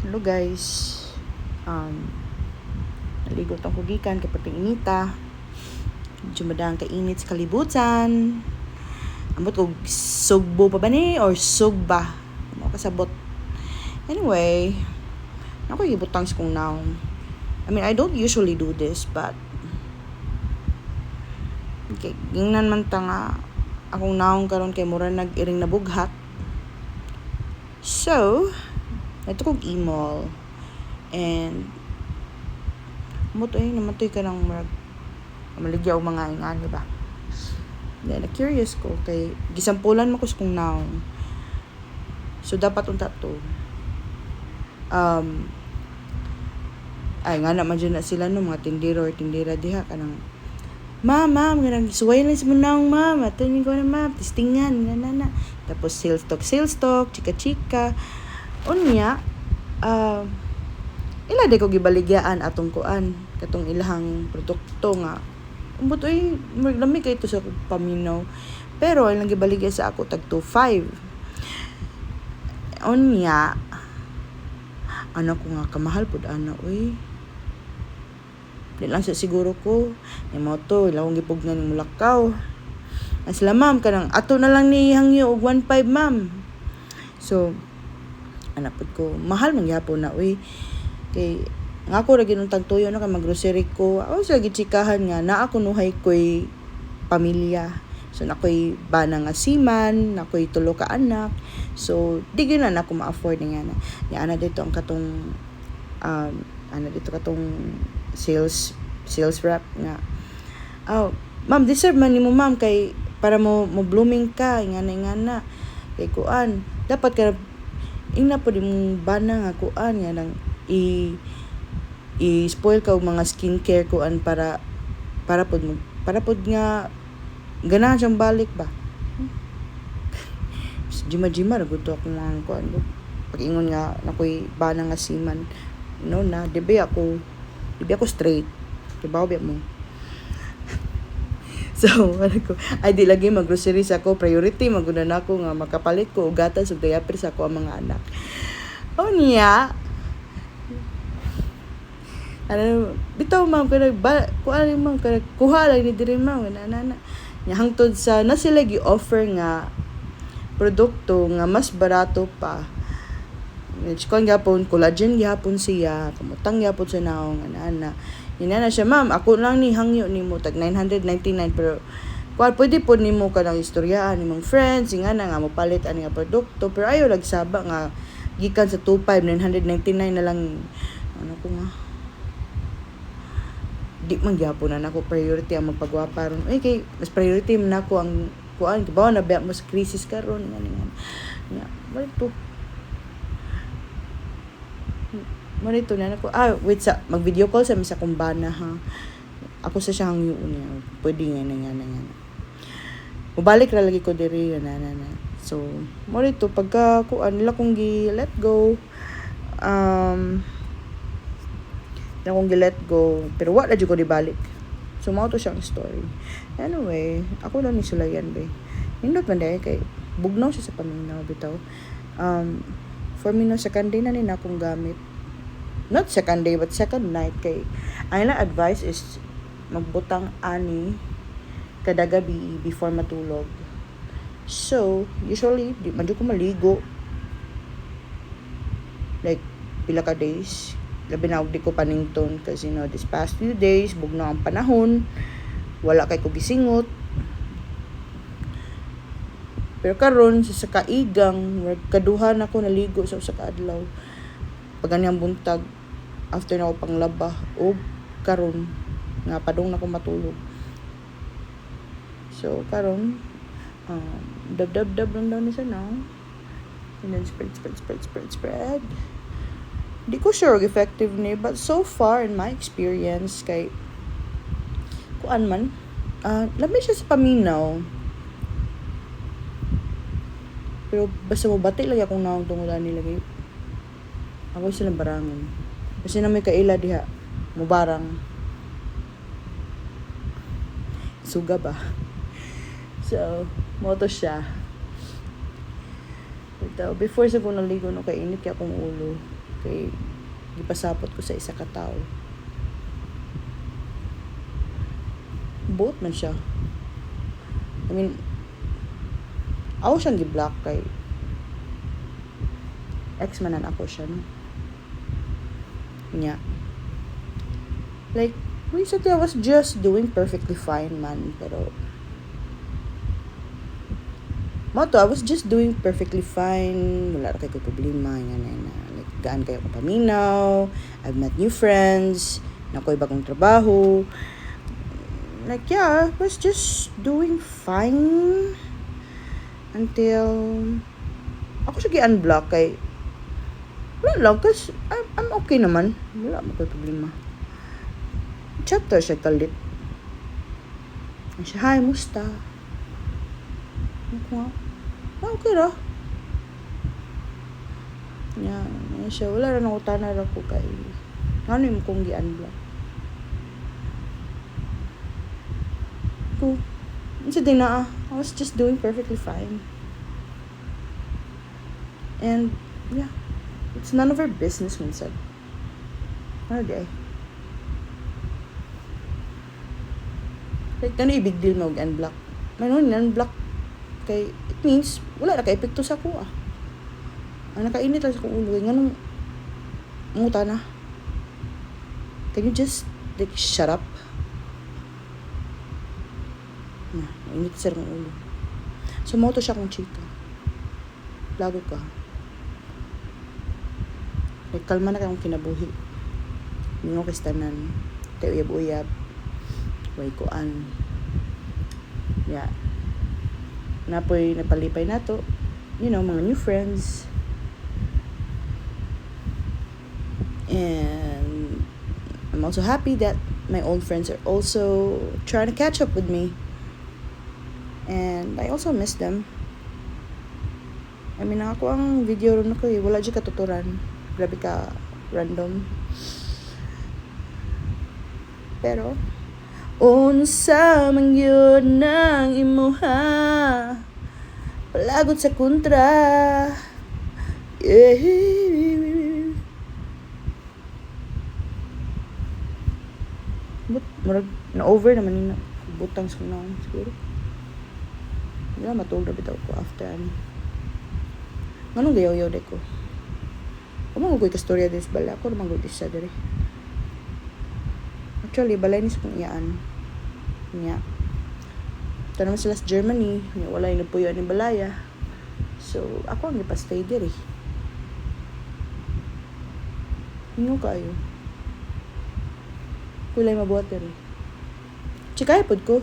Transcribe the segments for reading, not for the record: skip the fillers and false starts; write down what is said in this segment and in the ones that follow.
Hello guys. Naligo tong kugikan kay pati inita. Medyo madang kainit sa kalibutan. Ambot og sugbo pa ba ni or sugba? Ano kasabot? Anyway, ako gibutang sa kong naong. I mean, I don't usually do this, but okay, gingnan man ta nga akong naong karon kay mura nag-iring na bughat. So, ito kong email. And namatay ka ng maligyaw mga ingan, di ba? Then, na-curious ko kay gisampulan mo ko sa kong naong. So, dapat unta to. Ay, nga naman dyan na sila no, mga tindero or tindera diha ka ng ma'am, ganang suway lang sa naong ma'am, atanin ko na ma'am, testingan, na. Tapos, sales talk, chika-chika. Unya, ila de ko gibaligyaan atong kuan katong ilahang produkto nga umbot lami kay ito sa paminaw pero ilang gibaligya sa ako tag 25 unya ano ko nga kamahal pud ana di lang sa siguro ko ni mo to ilawong gipugnan ning mulakaw asla ma'am kanang ato na lang ni hangyo og 15 ma'am so anapod ko mahal man gyapon na kay nga ako ra ginuntag tuyo na kay maggrocery ko ako sa gichikahan nga naa kunuhay koy pamilya so nakoy bana nga siman nakoy tulo ka anak so di gyud na ako ma-afford nga na ana dito ang katong katong sales rep nga ma'am deserve man nimo ma'am kay para mo blooming ka ingana kay kuan dapat ka ingna po di mong bana nga kuan nga nang i-spoil ka og mga skincare kuan para pod nga ganahan siyang balik ba jima ra gud ako mga kuan pag-ingon nga nakoy bana nga siman na dibi ako straight kibaw biya mo so ay di lagi mag-groceries ako priority magunan ako nga makapalit ko og gatas ug diaper sa ako ang mga anak niya bitaw ma'am kuha lang ni diri ma'am na nya hangtod sa na sila gi-offer nga produkto nga mas barato pa kon gyapon collagen gyapon siya kamutang gyapon sa naong ana na siya ma'am ako lang ni hangyo nimo tag 999 pero pwede po nimo kanang istoryaan nimong friends nga na nga mopalit ani nga produkto pero ayo lagsaba nga gikan sa 25 999 na lang ano ko nga di man gyapon na nako priority ang magpagwapa ron kay mas priority man nako ang kuan kibaw na ba mas crisis karon nga marito na nako wait sa mag video call sa misa kumbana ha ako sa siyang yun niya pwede nga mubalik ra lagi ko diri na so marito pagka kuan nila kong gi let go let go pero wala jud ko di balik so mao to siyang story anyway ako lang ni sulayan be nindot man dai kay bugnaw siya sa paminaw bitaw for me no second day na ni akong gamit not second day but second night kay ang ilang advice is magbutang ani kada gabi before matulog so usually di man jud ko maligo like pila ka days labi na di ko panington kasi this past few days bugnaw ang panahon wala kay ko gisingot pero karon sa kaigang kaduha na ko naligo sa usa ka adlaw pag ganiyang buntag after na ko panglaba o karon nga padung na ko matulog so karon dab lang daw ni sa now and then spread di ko sure effective ni but so far in my experience kay kuan man labi siya sa paminaw pero basta mo bati lagi akong naong tungulan nilagay ako silang barangon kasi na may kaila diha mubarang suga ba so moto siya before sa kung naligo no kay init kay akong ulo Kay gipasapot ko sa isa ka tawo. Both man siya. I mean, ako siyang gi-block kay ex manan ako siya, no? Nya. Like, recently I was just doing perfectly fine, man. Pero, I was just doing perfectly fine. Wala na kayo problema. Like, gaan kayo ko paminaw. I've met new friends. Nakoy bagong trabaho. Like, yeah, I was just doing fine. Until, ako siya gi-unblock kay, wala lang, cause I'm okay naman. Wala mo kayo problema. Chapter siya kalit. Siya, hi, musta? Ako nga, okay ra. Yan siya, wala rin ako tanar ako kay, ano yung kong gi-unblock? Ko, isa din na, I was just doing perfectly fine. And, yeah, it's none of our business, minsan. Ano di ay? Like, ano yung big deal mo mag-unblock? Ano yung unblock? Kay, it means, wala na ka-epekto sa kuha. Ang nakainit lang sa kong ulo. Nga nung, muta na. Can you just, like, shut up? Init sa kong ulo. Sumoto siya kong chika. Lago ka. Like, kalma na kayong kinabuhi. Hindi mo kistanan. Tayo uyab-uyab. Way koan. Yeah. Napoy napalipay na to. You know, mga new friends. And I'm also happy that my old friends are also trying to catch up with me. And I also miss them. I mean, ako ang video ron ako eh. Wala dyan katuturan. Grabe ka random. Pero, unsa man yun ng imuha, palagot sa kontra. Yeah. But, marag, na-over naman yun na. Butang sa kunang siguro. Wala, matulog na bitaw ko after ano. Anong gayaw-yaw de ko? Kung mga kastorya din sa bala, ako naman gawin sa dere. Actually, balay ni sa kong iyaan. Nga. Ito naman sila sa Germany. Wala yung napuyo ni balaya. So, ako ang ipastay dere. Ano kayo? Kulay mabuhat dere. Chikay pod ko.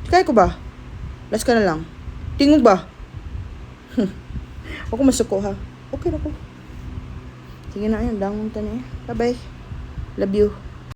Chikay ko ba? Last ka na lang. Tingog ba? Ako masuko ha. Okay na ko. Sige na yan. Dangon ta na eh. Bye-bye. Love you.